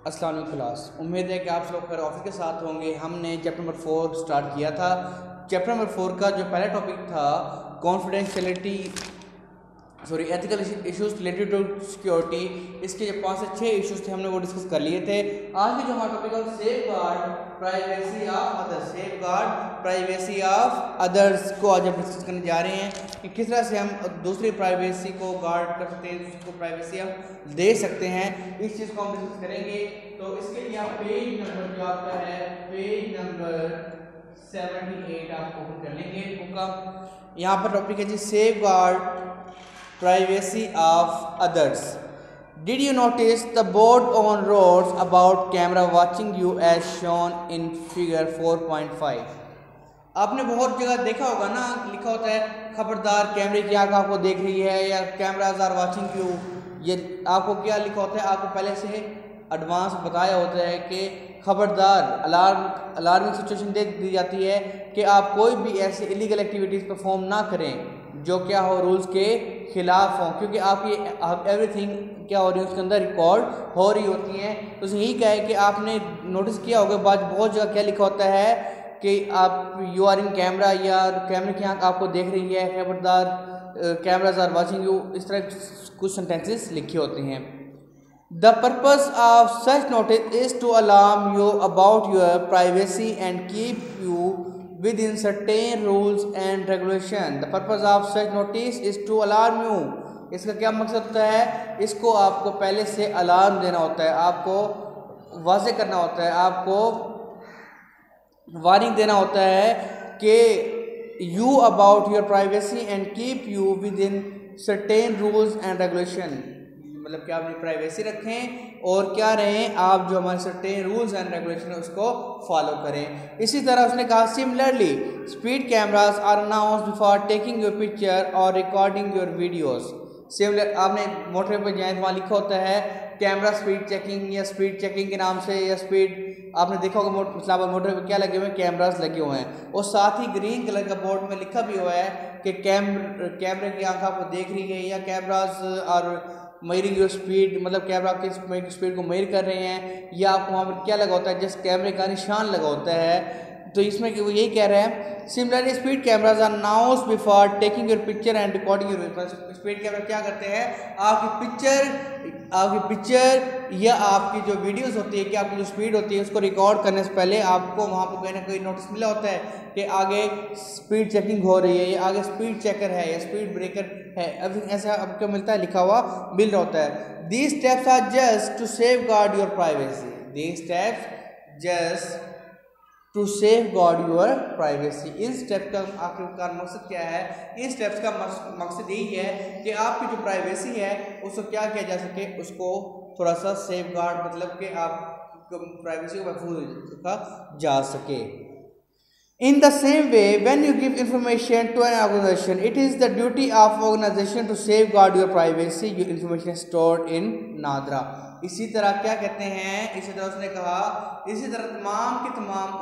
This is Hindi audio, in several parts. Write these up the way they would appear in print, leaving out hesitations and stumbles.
अस्सलाम वालेकुम क्लास। उम्मीद है कि आप लोग खैर ऑफिस के साथ होंगे। हमने चैप्टर नंबर 4 स्टार्ट किया था। चैप्टर नंबर 4 का जो पहला टॉपिक था confidentiality ethical issues related to security, इसके जो 5 से 6 इश्यूज थे हमने वो डिस्कस कर लिए थे। आज के जो हमारा टॉपिक है safe guard privacy of others, safe guard privacy of others को आज हम डिस्कस करने जा रहे हैं कि किस तरह से हम दूसरी प्राइवेसी को गार्ड कर सकते हैं, दूसरी को प्राइवेसी हम दे सकते हैं। इस चीज़ को हम डिस्कस करेंगे। तो इसके लिए आप पेज नंबर जो आपका है पेज नंबर 78 आप ओपन कर लेंगे बुक का। यहाँ पर टॉपिक है जी safeguard privacy of others. Did you notice the board on roads about camera watching you as shown in figure 4.5? आपने बहुत जगह देखा होगा ना, लिखा होता है खबरदार कैमरे की आंख आपको देख रही है या कैमराज आर वाचिंग यू। ये आपको क्या लिखा होता है, आपको पहले से एडवांस बताया होता है कि खबरदार अलार्मिंग सिचुएशन दे दी जाती है कि आप कोई भी ऐसी इलीगल एक्टिविटीज़ परफॉर्म ना करें जो क्या हो रूल्स के खिलाफ हो, क्योंकि आपकी एवरीथिंग क्या हो रही है उसके अंदर रिकॉर्ड हो रही होती हैं। तो यही क्या है कि आपने नोटिस किया होगा बहुत जगह क्या लिखा होता है कि आप यू आर इन कैमरा या कैमरे की आंख आपको देख रही है, खबरदार कैमराज आर वाचिंग यू, इस तरह कुछ सेंटेंसेस लिखे होते हैं। The purpose of such notice is to alarm you about your privacy and keep you within certain rules and regulation. The purpose of such notice is to alarm you. इसका क्या मकसद होता है, इसको आपको पहले से अलार्म देना होता है, आपको वाज़े करना होता है, आपको वार्निंग देना होता है कि you about your privacy and keep you within certain rules and regulation. मतलब कि आप अपनी प्राइवेसी रखें और क्या रहें, आप जो हमारे सर्टेन रूल्स एंड रेगुलेशन है उसको फॉलो करें। इसी तरह उसने कहा similarly speed cameras are announced before taking your picture और रिकॉर्डिंग योर वीडियोस। सिमिलर आपने मोटर पर जाए तो वहाँ लिखा होता है कैमरा स्पीड चेकिंग या स्पीड चेकिंग के नाम से, या स्पीड आपने देखा होगा मोटर पर क्या लगे हुए हैं, कैमरास लगे हुए हैं। और साथ ही ग्रीन कलर का बोर्ड में लिखा भी हुआ है कि कैमरे की आंख आपको देख रही है या कैमरास और मेजरिंग योर स्पीड, मतलब कैमरा आपकी स्पीड को मेजर कर रहे हैं, या आपको वहाँ पर क्या लगा होता है, जिस कैमरे का निशान लगा होता है। तो इसमें वो यही कह रहे हैं similarly speed cameras are announced before taking your picture and recording your. Speed camera क्या करते हैं, आपकी पिक्चर या आपकी जो वीडियोस होती है कि आपकी जो स्पीड होती है उसको रिकॉर्ड करने से पहले आपको वहाँ पर कहीं ना कहीं नोटिस मिला होता है कि आगे स्पीड चेकिंग हो रही है या आगे स्पीड चेकर है या स्पीड ब्रेकर है, एवरीथिंग ऐसा आपको मिलता है, लिखा हुआ मिल रहा होता है। These steps are just to safeguard your privacy, these steps just to safeguard your privacy. इन स्टेप का आखिरकार मकसद क्या है, इन स्टेप्स का मकसद यही है कि आपकी जो प्राइवेसी है उसको क्या किया जा सके, उसको थोड़ा सा सेफ गार्ड, मतलब कि आप प्राइवेसी को महफूज रखा जा सके। In the same way, when you give information to an organization, it is the duty of organization to safeguard your privacy. Your information is stored in NADRA. इसी तरह क्या कहते हैं, इसी तरह उसने कहा इसी तरह तमाम की तमाम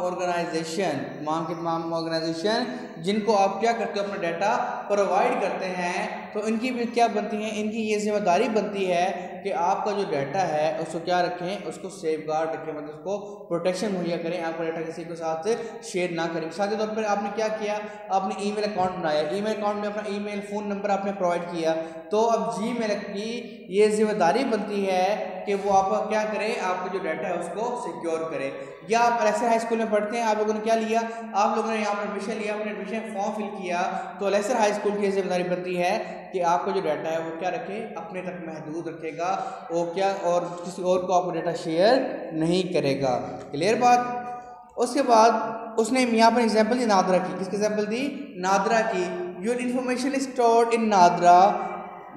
ऑर्गेनाइजेशन जिनको आप क्या करते हो अपना डाटा प्रोवाइड करते हैं, तो इनकी भी क्या बनती है, इनकी ये जिम्मेदारी बनती है कि आपका जो डाटा है उसको क्या रखें, उसको सेफ गार्ड रखें, मतलब उसको प्रोटेक्शन मुहैया करें, आपका डाटा किसी के साथ शेयर ना करें। साथ ही तौर पर आपने क्या किया, आपने ईमेल अकाउंट बनाया, ईमेल अकाउंट में अपना ईमेल फ़ोन नंबर आपने प्रोवाइड किया, तो अब जीमेल की ये जिम्मेदारी बनती है कि वो आपका क्या करें, आपका जो डाटा है उसको सिक्योर करें। या आप लेसर हाई स्कूल में पढ़ते हैं, आप लोगों ने क्या लिया, आप लोगों ने यहाँ पर एडमिशन लिया, अपने एडमिशन फॉर्म फिल किया, तो लेसर हाई स्कूल की जिम्मेदारी बनती है कि आपका जो डाटा है वो क्या रखे, अपने तक महदूद रखेगा और क्या, और किसी और को आपको डाटा शेयर नहीं करेगा। क्लियर बात। उसके बाद उसने यहाँ पर एग्जाम्पल दी नादरा की, किसकी एग्जाम्पल दी, नादरा की। Your information is stored in NADRA.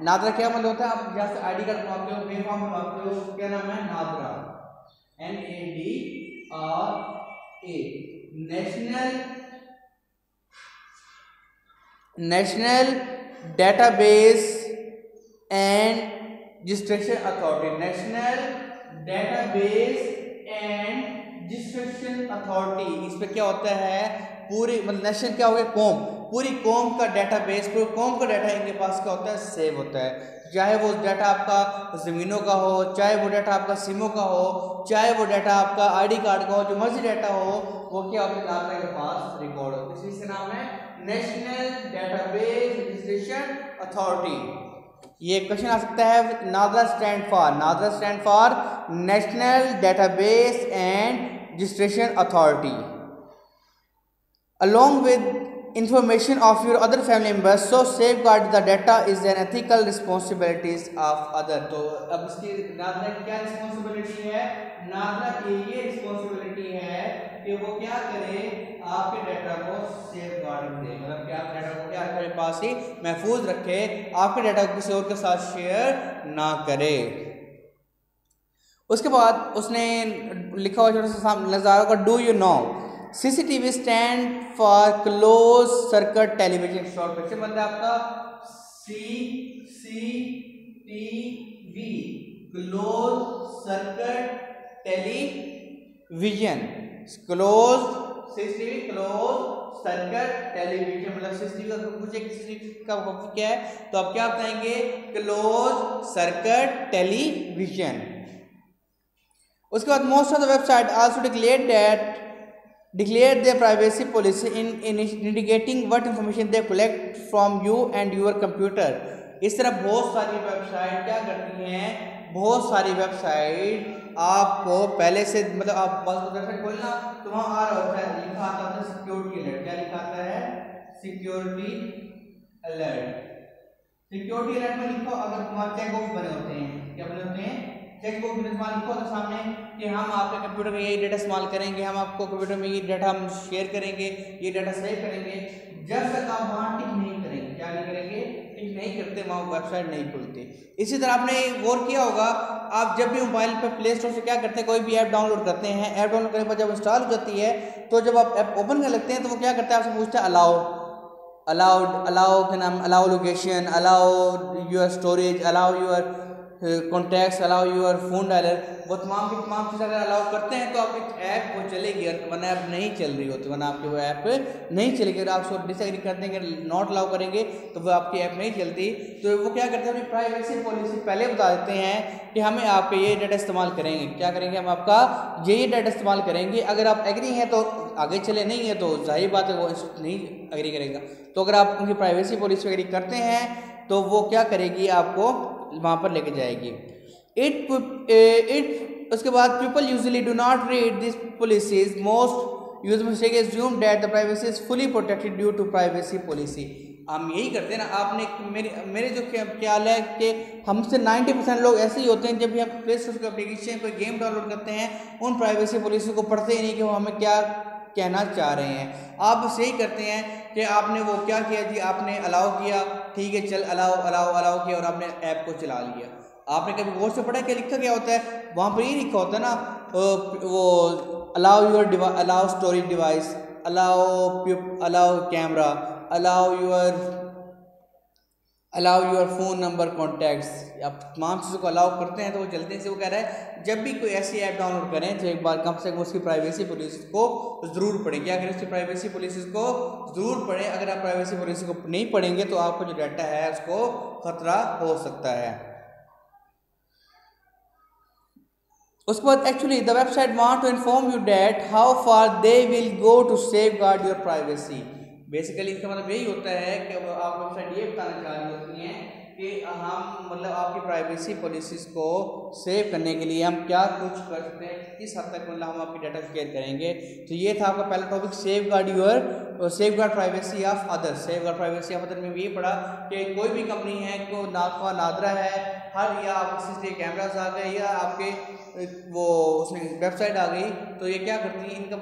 NADRA क्या मतलब होता है, आप जहाँ से आईडी कार्ड बनवाते हो, पे फॉर्म बनवाते हो, क्या नाम है, NADRA, national database and registration authority, national database and registration authority. इस पे क्या होता है, पूरी मतलब नेशनल क्या हो गया, कौम, पूरी कौम का डेटाबेस, पूरी कौम का डाटा इनके पास क्या होता है, सेव होता है। चाहे वो डाटा आपका ज़मीनों का हो, चाहे वो डाटा आपका सिमों का हो, चाहे वो डाटा आपका आईडी कार्ड का हो, जो मर्जी डाटा हो वो क्या होता है नादरा के पास रिकॉर्ड होता है। इस चीज़ का नाम है नेशनल डेटाबेस रजिस्ट्रेशन अथॉरिटी। ये क्वेश्चन आ सकता है। NADRA stand for national database and registration authority. Along with information of your other family members, so safeguard the data is an ethical responsibilities of other। तो अब इसकी नादरा की क्या रिस्पॉन्सिबिलिटी है? नादरा की ये रिस्पॉन्सिबिलिटी है कि वो क्या करे, आपके डाटा को सेफ गार्ड दे, मतलब कि आप डाटा को क्या अपने पास ही महफूज रखे, आपके डाटा को किसी और के साथ शेयर ना करे। उसके बाद उसने लिखा हुआ छोटा सा नज़ारा का do you know CCTV stand for close circuit television. Short question बनता है आपका CCTV close circuit television. Close CCTV close circuit television मतलब CCTV का पूछे CCTV का मतलब क्या है तो आप क्या बताएंगे? Close circuit television. उसके बाद most of the website also declare their privacy policy in indicating what information they collect from you and your computer। इस तरह बहुत सारी वेबसाइट क्या करती हैं, बहुत सारी वेबसाइट आपको पहले से मतलब आप बस वेबसाइट खोलना तो वहाँ आ रहा होता है, लिखा आता है सिक्योरिटी अलर्ट। क्या लिखा आता है? Security alert. सिक्योरिटी अलर्ट में लिखो अगर तुम्हारे चेक बॉक्स बने होते हैं, क्या बने होते हैं? चेक बॉक्स में लिखो तो सामने कि हम आपके कंप्यूटर में ये डाटा इस्तेमाल करेंगे, हम आपको कंप्यूटर में ये डाटा हम शेयर करेंगे, ये डाटा सेव करेंगे। जब तक आप वहाँ टिक नहीं करेंगे, क्या नहीं करेंगे? टिक नहीं करते वहाँ वेबसाइट नहीं खुलती। इसी तरह आपने गौर किया होगा, आप जब भी मोबाइल पर प्ले स्टोर से क्या करते हैं, कोई भी ऐप डाउनलोड करते हैं, ऐप डाउनलोड करने पर जब इंस्टॉल हो जाती है तो जब आप ऐप ओपन कर लगते हैं तो वो क्या करता है, आपसे पूछता है अलाउ के नाम, allow location, allow your storage, allow your contacts, allow your phone dialer. वो तमाम की तमाम चीज़ अगर अलाउ करते हैं तो आपकी ऐप वो चलेगी, वरना ऐप नहीं चल रही होती, वरना आपकी वो ऐप नहीं चलेगी। अगर आप उसको डिसएग्री करते हैं कि नॉट अलाउ करेंगे तो वो आपकी ऐप नहीं चलती। तो वो क्या करते हैं, अपनी प्राइवेसी पॉलिसी पहले बता देते हैं कि हमें आपके ये डाटा इस्तेमाल करेंगे, क्या करेंगे, हम आपका ये डाटा इस्तेमाल करेंगे। अगर आप एग्री हैं तो आगे चले, नहीं है तो जाहिर बात है वो नहीं एग्री करेगा। तो अगर आप उनकी प्राइवेसी पॉलिसी एग्री करते हैं तो वो क्या करेगी, आपको वहाँ पर लेके जाएगी। उसके बाद people usually do not read this policies. Most use mistake assume that the privacy is fully protected due to privacy policy। हम यही करते हैं ना। आपने मेरे जो ख्याल है कि हमसे 90% लोग ऐसे ही होते हैं, जब भी हम प्ले स्टोर के एप्लीकेशन कोई गेम डाउनलोड करते हैं उन प्राइवेसी पॉलिसी को पढ़ते ही नहीं कि वो हमें क्या कहना चाह रहे हैं। आप बस यही करते हैं कि आपने वो क्या किया जी, आपने अलाउ किया, ठीक है चल अलाउ किया और आपने ऐप को चला लिया। आपने कभी गौर से पढ़ा क्या लिखा क्या होता है? वहाँ पर ये लिखा होता है ना, वो allow storage device, allow camera, allow your phone number contacts. आप तमाम चीज़ों को अलाउ करते हैं तो वो जल्दी से वो कह रहा है जब भी कोई ऐसी ऐप डाउनलोड करें तो एक बार कम से कम उसकी प्राइवेसी पॉलिसी को ज़रूर पढ़ें। क्या करें? उसकी प्राइवेसी पॉलिसी को ज़रूर पढ़ें। अगर आप प्राइवेसी पॉलिसी को नहीं पढ़ेंगे तो आपको जो डाटा है उसको खतरा हो सकता है। उसके बाद actually the website want to inform you that how far they will go to safeguard your privacy. Basically इसका मतलब यही होता है कि आप वेबसाइट ये बताना चाह रही होती हैं कि हम मतलब आपकी प्राइवेसी पॉलिसीज़ को सेव करने के लिए हम क्या कुछ कर सकते हैं, किस हद तक मतलब हम आपकी डाटा शेयर करेंगे। तो ये था आपका पहला topic, save guard privacy of others. Save guard privacy of other में ये पढ़ा कि कोई भी कंपनी है को नादरा है हर, या आपके CCTV कैमराज आ गए या आपके वो उसमें वेबसाइट आ गई, तो ये क्या करती है, इनका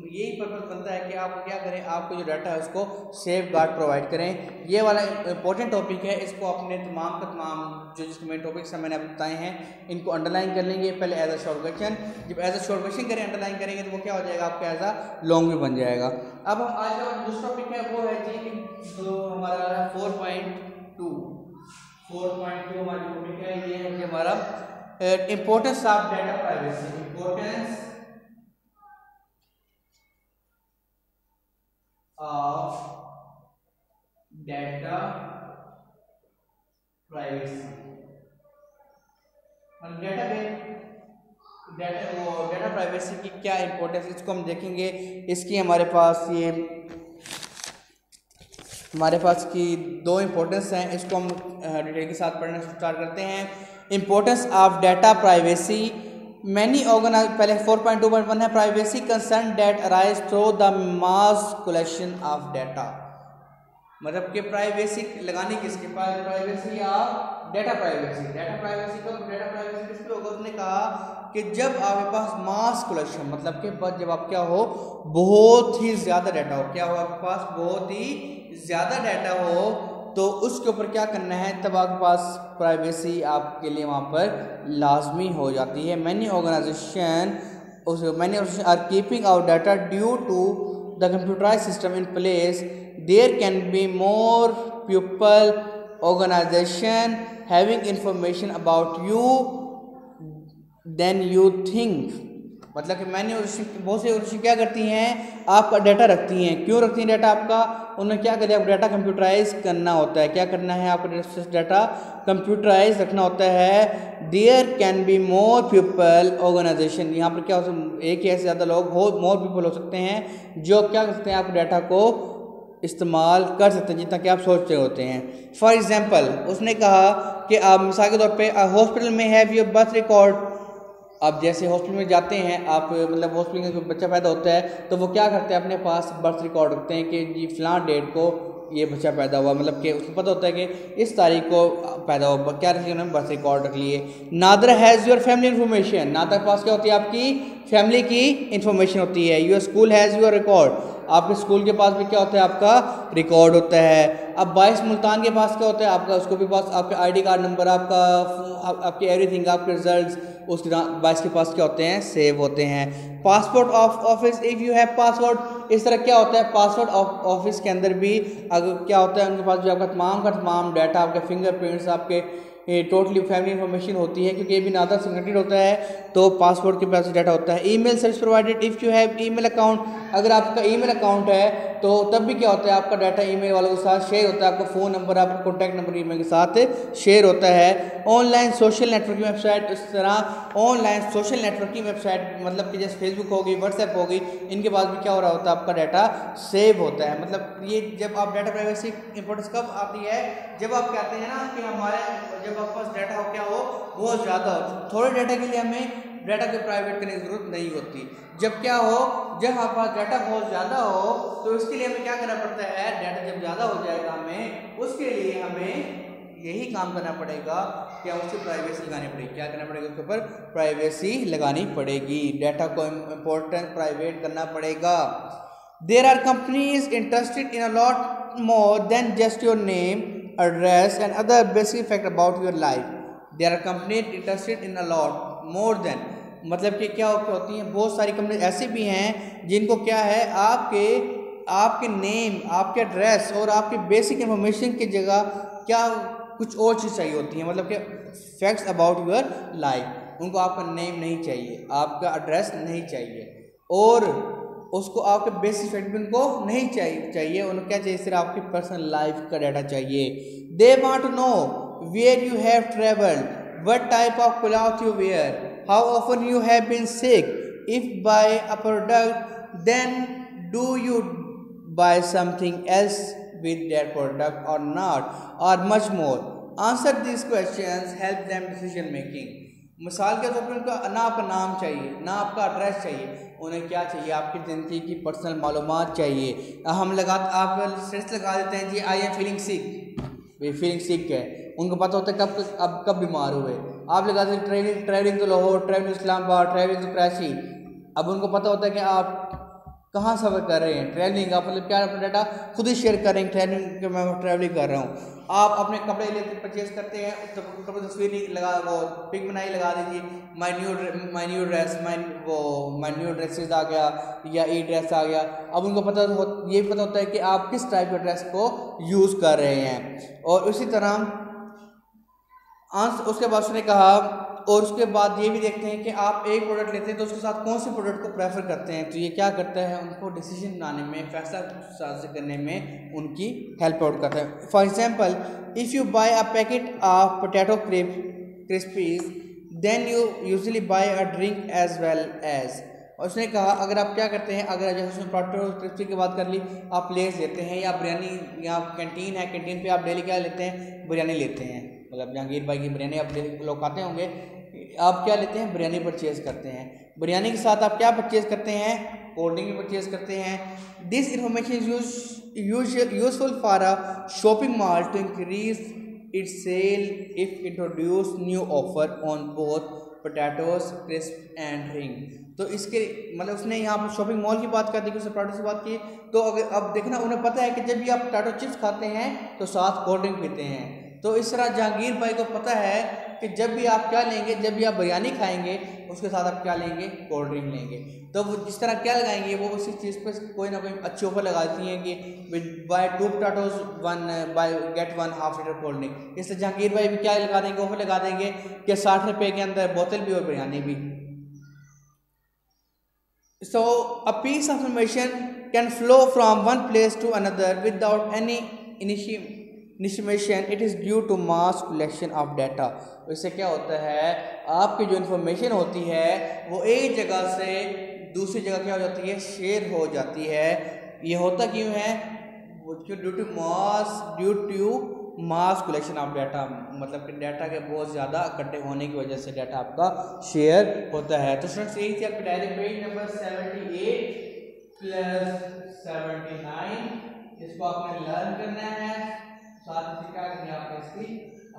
यही पर्पज़ बनता है कि आप क्या करें, आपको जो डाटा है उसको सेफ गार्ड प्रोवाइड करें। ये वाला इंपॉर्टेंट टॉपिक है, इसको अपने तमाम का तमाम जो जिसके मेन टॉपिक्स हैं मैंने आपको बताए हैं इनको अंडरलाइन कर लेंगे पहले एज अ शॉर्ट क्वेश्चन। जब एज अ शॉर्ट क्वेश्चन करें अंडरलाइन करेंगे तो वो क्या हो जाएगा, आपका एज अ लॉन्ग भी बन जाएगा। अब हम आज का दूसरा टॉपिक है वो है जी जो हमारा 4.2 हमारी टॉपिक है, ये है कि हमारा importance of data privacy. Importance of data privacy। Data privacy की क्या इंपॉर्टेंस, इसको हम देखेंगे। इसकी हमारे पास की दो इंपॉर्टेंस हैं, इसको हम डिटेल के साथ पढ़ना स्टार्ट करते हैं। Importance of data privacy, many organize, पहले 4.2.1 है, privacy concern that arise through the mass collection of data. मतलब कि प्राइवेसी लगानी किसके पास, प्राइवेसी या डेटा प्राइवेसी। डेटा प्राइवेसी किस पे होगा, उसने कहा कि जब आपके पास मास कलेक्शन, मतलब कि जब आप क्या हो, बहुत ही ज़्यादा डाटा हो, क्या हो आपके पास, बहुत ही ज़्यादा डाटा हो, तो उसके ऊपर क्या करना है, तब आपके पास प्राइवेसी आपके लिए वहाँ पर लाजमी हो जाती है। Many organizations are keeping our data due to the computerize system in place, there can be more people organization having information about you than you think। मतलब कि मैंने बहुत से ऑर्गेनाइजेशन क्या करती हैं, आपका डाटा रखती हैं। क्यों रखती हैं डाटा आपका, उन्हें क्या करें, आप डाटा कंप्यूटराइज करना होता है। क्या करना है, आपको डाटा कंप्यूटराइज रखना होता है। There can be more people organization, यहाँ पर क्या हो सकता है, एक ही ऐसे ज़्यादा लोग हो, मोर पीपल हो सकते हैं जो क्या कर सकते हैं, आप डाटा को इस्तेमाल कर सकते हैं जितना कि आप सोच रहे होते हैं। फॉर एग्जाम्पल उसने कहा कि आप मिसाल के तौर पे हॉस्पिटल में हैव योर बर्थ रिकॉर्ड, आप जैसे हॉस्पिटल में जाते हैं, आप मतलब हॉस्पिटल में कोई बच्चा पैदा होता है तो वो क्या करते हैं, अपने पास बर्थ रिकॉर्ड रखते हैं कि जी फलां डेट को ये बच्चा पैदा हुआ, मतलब कि उसको पता होता है कि इस तारीख को पैदा हुआ, क्या रखिए उन्होंने बर्थ रिकॉर्ड रख लिए। NADRA has your family information, NADRA पास क्या होती है, आपकी फैमिली की इंफॉर्मेशन होती है। Your school has your record, आपके स्कूल के पास भी क्या होता है, आपका रिकॉर्ड होता है। अब 22 मुल्तान के पास क्या होता है, आपका उसको भी पास आपका आईडी कार्ड नंबर, आपके एवरीथिंग, आपके रिजल्ट्स उसके 22 के पास क्या होते हैं, सेव होते हैं। Passport of office, if you have password, इस तरह क्या होता है, पासवर्ड ऑफ ऑफिस के अंदर भी अगर क्या होता है, उनके पास भी आपका तमाम डाटा, आपके फिंगरप्रिंट्स, आपके टोटली फैमिली इन्फॉर्मेशन होती है, क्योंकि ये भी नादर सिग्नेटेड होता है, तो पासपोर्ट के पास डाटा होता है। Email service provided, if you have email account, अगर आपका ईमेल अकाउंट है तो तब भी क्या होता है, आपका डाटा ईमेल वालों के साथ शेयर होता है, आपका फ़ोन नंबर, आपका कॉन्टैक्ट नंबर ईमेल के साथ शेयर होता है। ऑनलाइन सोशल नेटवर्किंग वेबसाइट, इस तरह ऑनलाइन सोशल नेटवर्किंग वेबसाइट, मतलब कि जैसे फेसबुक होगी, व्हाट्सएप होगी, इनके पास भी क्या हो रहा होता है, आपका डाटा सेव होता है। मतलब ये जब आप डाटा प्राइवेसी इंपॉर्टेंस कब आती है, जब आप कहते हैं ना कि जब आपके पास डाटा हो क्या हो, बहुत ज़्यादा हो, थोड़े डाटा के लिए हमें डाटा को प्राइवेट करने की ज़रूरत नहीं होती। जब क्या हो, जब हमारे पास डाटा बहुत ज़्यादा हो तो इसके लिए हमें क्या करना पड़ता है, डाटा जब ज़्यादा हो जाएगा हमें, उसके लिए हमें यही काम करना पड़ेगा कि हम उसकी प्राइवेसी लगानी पड़ेगी। क्या करना पड़ेगा, उसके ऊपर प्राइवेसी लगानी पड़ेगी, डाटा को इम्पोर्टेंट प्राइवेट करना पड़ेगा। There are companies interested in a lot more than just your name, address and other basic fact about your life. There are companies interested in a lot more than, मतलब कि क्या होती हैं, बहुत सारी कंपनी ऐसी भी हैं जिनको क्या है, आपके नेम, आपके एड्रेस और आपके बेसिक इन्फॉर्मेशन की जगह क्या कुछ और चीज़ चाहिए होती है, मतलब कि फैक्ट्स अबाउट योर लाइफ। उनको आपका नेम नहीं चाहिए, आपका एड्रेस नहीं चाहिए, और उसको आपके बेसिक फैक्ट भी उनको नहीं चाहिए। उनको क्या चाहिए, सिर्फ आपकी पर्सनल लाइफ का डाटा चाहिए। They want to know where you have travelled, what type of cloth you wear, how often you have been sick, if buy a product then do you buy something else with that product or not, or much more. Answer these questions help them decision making। मिसाल के तौर पर उनका ना आपका नाम चाहिए, ना आपका एड्रेस चाहिए, उन्हें क्या चाहिए, आपकी ज़िंदगी की पर्सनल मालूमात चाहिए। आप स्ट्रेस लगा देते हैं जी I am feeling sick, feeling sick है, उनको पता होता है कब बीमार हुए। आप लगा देते travelling to Lahore, travelling Islamabad, travelling to Karachi, अब उनको पता होता है कि आप कहाँ सफ़र कर रहे हैं, ट्रैवलिंग, आप मतलब क्या अपना डाटा खुद ही शेयर कर रहे हैं, ट्रैवलिंग के मैं ट्रैवलिंग कर रहा हूँ। आप अपने कपड़े लेते परचेज करते हैं, तो कपड़े तस्वीर लगा, वो पिक बनाई लगा दीजिए, माई न्यू ड्रेसेस आ गया या ई ड्रेस आ गया। अब उनको ये पता होता है कि आप किस टाइप के ड्रेस को यूज़ कर रहे हैं। और उसी तरह उसके बाद उसने कहा, और उसके बाद ये भी देखते हैं कि आप एक प्रोडक्ट लेते हैं तो उसके साथ कौन से प्रोडक्ट को प्रेफर करते हैं, तो ये क्या करता है, उनको डिसीजन बनाने में, फैसला साझी करने में उनकी हेल्प आउट करता है। For example, if you buy a packet of potato crisps then you usually buy a drink as well as. और उसने कहा अगर आप क्या करते हैं, अगर जैसे उसने पोटैटो क्रिस्पी की बात कर ली, आप लेस लेते हैं या बिरयानी, या कैंटीन है, कैंटीन पे आप डेली क्या लेते हैं, बिरयानी लेते हैं, मतलब जहांगीर भाई की बिरयानी आप डेली लोग खाते होंगे, आप क्या लेते हैं, बिरयानी परचेज़ करते हैं। बिरयानी के साथ आप क्या परचेज़ करते हैं, कोल्ड ड्रिंक परचेज़ करते हैं। This information is useful for a shopping mall to increase its sale if introduce new offer on both potatoes crisp and drink. तो इसके मतलब उसने यहाँ पर शॉपिंग मॉल की बात कर दी, उसने पोटैटो की बात की। तो अगर अब देखना, उन्हें पता है कि जब भी आप पोटैटो चिप्स खाते हैं तो साथ कोल्ड ड्रिंक पीते हैं। तो इस तरह जहांगीर भाई को पता है कि जब भी आप क्या लेंगे, जब भी आप बिरयानी खाएंगे उसके साथ आप क्या लेंगे, कोल्ड ड्रिंक लेंगे। तो वो जिस तरह क्या लगाएंगे, वो उसी चीज़ पर कोई ना कोई अच्छी ऑफर लगाती हैं कि buy 2 potatoes 1 buy get 1 half litre cold drink. इसलिए जहांगीर भाई भी क्या लगा देंगे, ऑफर लगा देंगे कि 60 रुपये के अंदर बोतल भी और बिरयानी भी। So a piece of information can flow from one place to another without any initiation. It is due to mass collection of data. इससे क्या होता है, आपकी जो इन्फॉर्मेशन होती है वो एक जगह से दूसरी जगह क्या हो जाती है, शेयर हो जाती है। ये होता क्यों है, due to mass collection of data, मतलब कि डाटा के बहुत ज़्यादा इकट्ठे होने की वजह से डाटा आपका शेयर होता है। तो स्टूडेंट्स यही थी आपकी डायरी पेज नंबर 78 प्लस 79, इसको आपने लर्न करना है, साथ ही क्या करनी है, आपने इसकी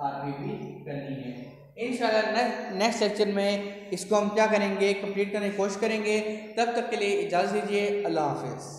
आरबी भी करनी है। इंशाल्लाह नेक्स्ट लेक्चर में इसको हम क्या करेंगे, कंप्लीट करने की कोशिश करेंगे। तब तक के लिए इजाज़त दीजिए, अल्लाह हाफिज़।